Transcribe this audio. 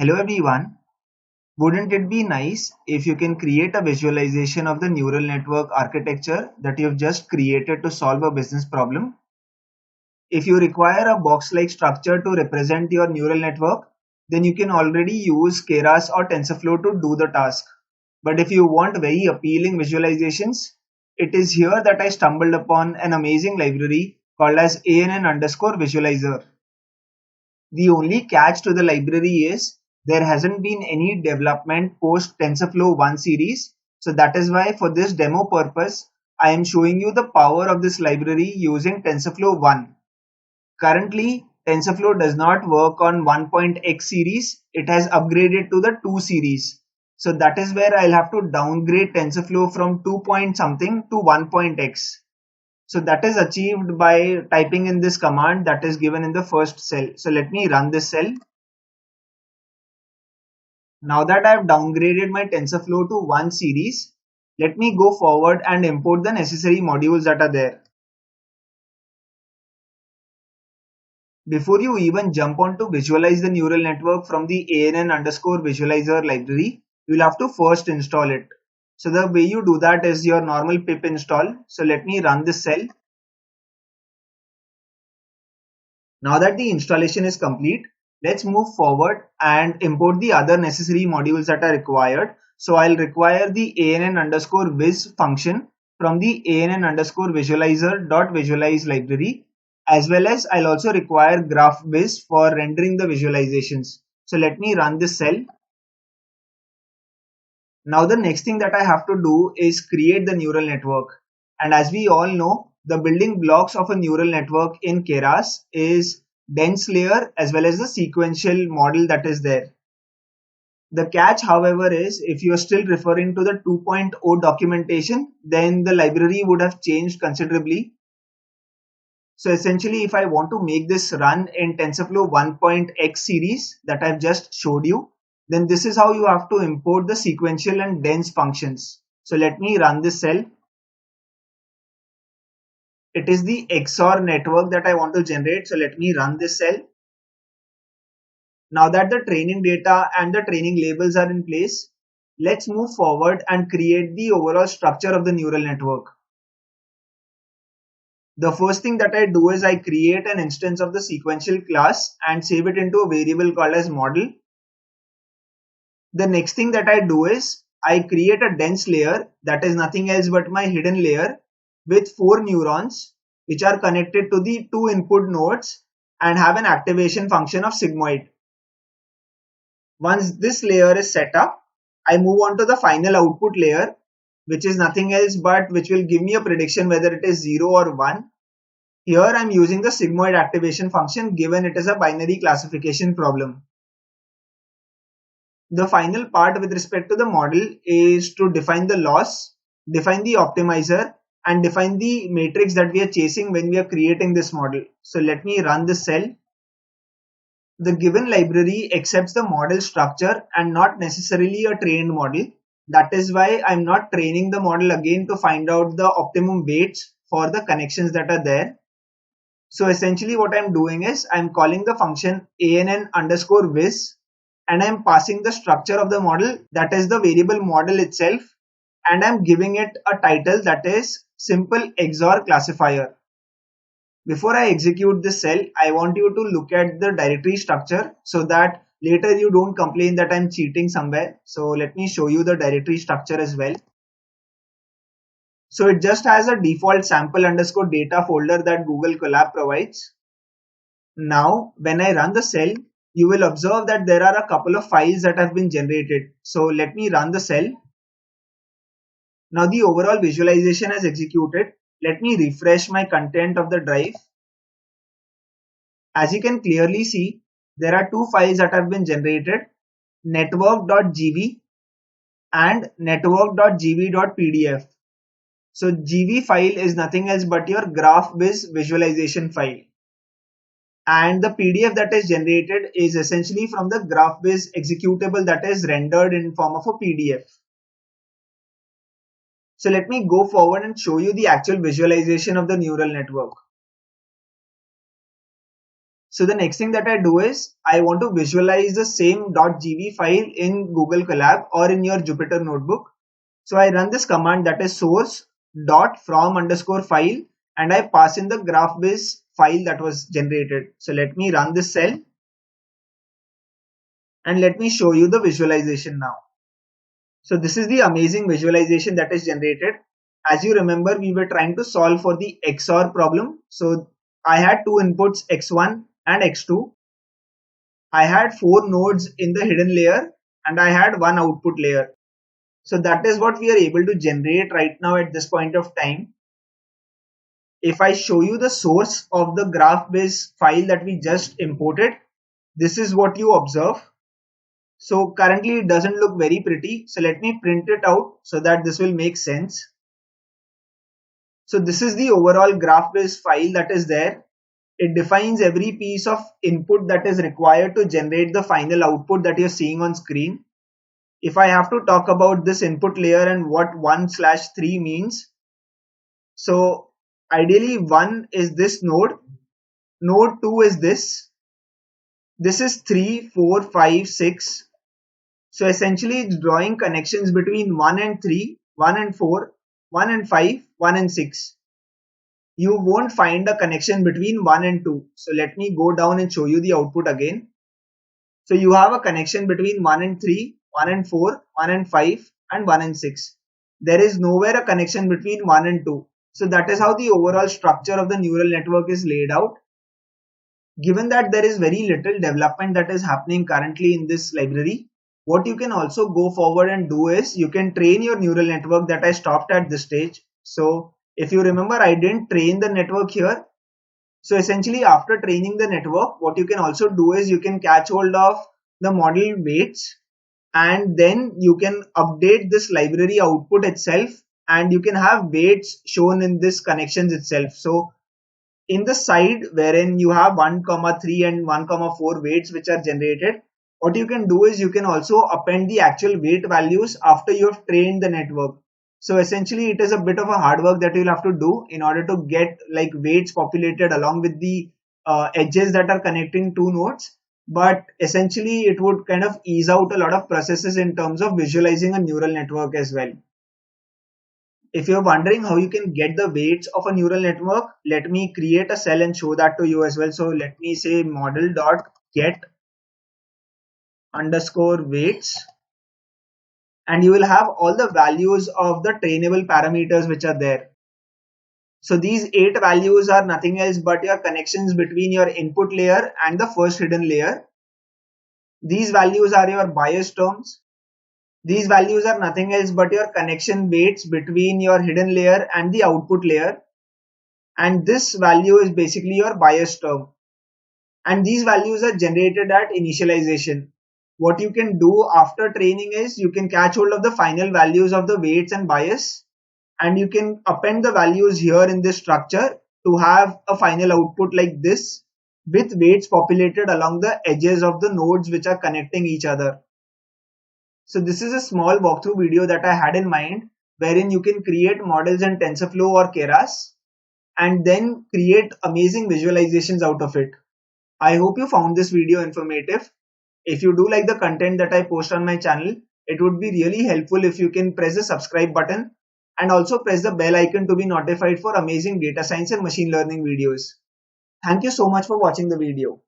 Hello everyone. Wouldn't it be nice if you can create a visualization of the neural network architecture that you've just created to solve a business problem? If you require a box-like structure to represent your neural network, then you can already use Keras or TensorFlow to do the task. But if you want very appealing visualizations, it is here that I stumbled upon an amazing library called as ANN underscore visualizer. The only catch to the library is there hasn't been any development post TensorFlow 1 series. So that is why for this demo purpose, I am showing you the power of this library using TensorFlow 1. Currently, TensorFlow does not work on 1.x series. It has upgraded to the 2 series. So that is where I'll have to downgrade TensorFlow from 2 point something to 1.x. So that is achieved by typing in this command that is given in the first cell. So let me run this cell. Now that I have downgraded my TensorFlow to 1 series, let me go forward and import the necessary modules that are there. Before you even jump on to visualize the neural network from the ANN underscore visualizer library, you'll have to first install it. So the way you do that is your normal pip install. So let me run this cell. Now that the installation is complete, let's move forward and import the other necessary modules that are required. So I'll require the ANN underscore viz function from the ANN underscore visualizer dot visualize library, as well as I'll also require graph viz for rendering the visualizations. So let me run this cell. Now the next thing that I have to do is create the neural network. And as we all know, the building blocks of a neural network in Keras is dense layer as well as the sequential model that is there. The catch, however, is if you are still referring to the 2.0 documentation, then the library would have changed considerably. So essentially, if I want to make this run in TensorFlow 1.x series that I've just showed you, then this is how you have to import the sequential and dense functions. So let me run this cell. It is the XOR network that I want to generate. So let me run this cell. Now that the training data and the training labels are in place, let's move forward and create the overall structure of the neural network. The first thing that I do is I create an instance of the sequential class and save it into a variable called as model. The next thing that I do is I create a dense layer that is nothing else but my hidden layer with 4 neurons which are connected to the 2 input nodes and have an activation function of sigmoid. Once this layer is set up, I move on to the final output layer, which is nothing else but which will give me a prediction whether it is 0 or 1. Here I'm using the sigmoid activation function given it is a binary classification problem. The final part with respect to the model is to define the loss, define the optimizer, and define the matrix that we are chasing when we are creating this model. So let me run this cell. The given library accepts the model structure and not necessarily a trained model. That is why I'm not training the model again to find out the optimum weights for the connections that are there. So essentially what I'm doing is I'm calling the function ANN underscore viz and I'm passing the structure of the model, that is the variable model itself, and I'm giving it a title that is simple XOR classifier. Before I execute this cell, I want you to look at the directory structure so that later you don't complain that I'm cheating somewhere. So let me show you the directory structure as well. So it just has a default sample underscore data folder that Google Colab provides. Now, when I run the cell, you will observe that there are a couple of files that have been generated. So let me run the cell. Now the overall visualization has executed. Let me refresh my content of the drive. As you can clearly see, there are two files that have been generated, network.gv and network.gv.pdf. So GV file is nothing else but your GraphViz visualization file. And the PDF that is generated is essentially from the GraphViz executable that is rendered in form of a PDF. So let me go forward and show you the actual visualization of the neural network. So the next thing that I do is I want to visualize the same .gv file in Google Colab or in your Jupyter Notebook. So I run this command, that is source dot from underscore file, and I pass in the GraphViz file that was generated. So let me run this cell and let me show you the visualization now. So this is the amazing visualization that is generated. As you remember, we were trying to solve for the XOR problem. So I had two inputs, X1 and X2. I had 4 nodes in the hidden layer and I had one output layer. So that is what we are able to generate right now at this point of time. If I show you the source of the GraphViz file that we just imported, this is what you observe. So currently it doesn't look very pretty. So let me print it out so that this will make sense. So this is the overall GraphViz file that is there. It defines every piece of input that is required to generate the final output that you're seeing on screen. If I have to talk about this input layer and what 1/3 means. So ideally 1 is this node. Node 2 is this. This is 3, 4, 5, 6. So essentially it's drawing connections between 1 and 3, 1 and 4, 1 and 5, 1 and 6. You won't find a connection between 1 and 2. So let me go down and show you the output again. So you have a connection between 1 and 3, 1 and 4, 1 and 5 and 1 and 6. There is nowhere a connection between 1 and 2. So that is how the overall structure of the neural network is laid out. Given that there is very little development that is happening currently in this library, what you can also go forward and do is you can train your neural network that I stopped at this stage. So if you remember, I didn't train the network here. So essentially after training the network, what you can also do is you can catch hold of the model weights and then you can update this library output itself and you can have weights shown in this connections itself. So in the side wherein you have 1,3 and 1,4 weights which are generated, what you can do is you can also append the actual weight values after you have trained the network. So essentially it is a bit of a hard work that you'll have to do in order to get like weights populated along with the edges that are connecting two nodes. But essentially it would kind of ease out a lot of processes in terms of visualizing a neural network as well. If you're wondering how you can get the weights of a neural network, let me create a cell and show that to you as well. So let me say model.get underscore weights, and you will have all the values of the trainable parameters which are there. So these 8 values are nothing else but your connections between your input layer and the first hidden layer. These values are your bias terms. These values are nothing else but your connection weights between your hidden layer and the output layer. And this value is basically your bias term. And these values are generated at initialization. What you can do after training is you can catch hold of the final values of the weights and bias, and you can append the values here in this structure to have a final output like this with weights populated along the edges of the nodes which are connecting each other. So this is a small walkthrough video that I had in mind wherein you can create models in TensorFlow or Keras and then create amazing visualizations out of it. I hope you found this video informative. If you do like the content that I post on my channel, it would be really helpful if you can press the subscribe button and also press the bell icon to be notified for amazing data science and machine learning videos. Thank you so much for watching the video.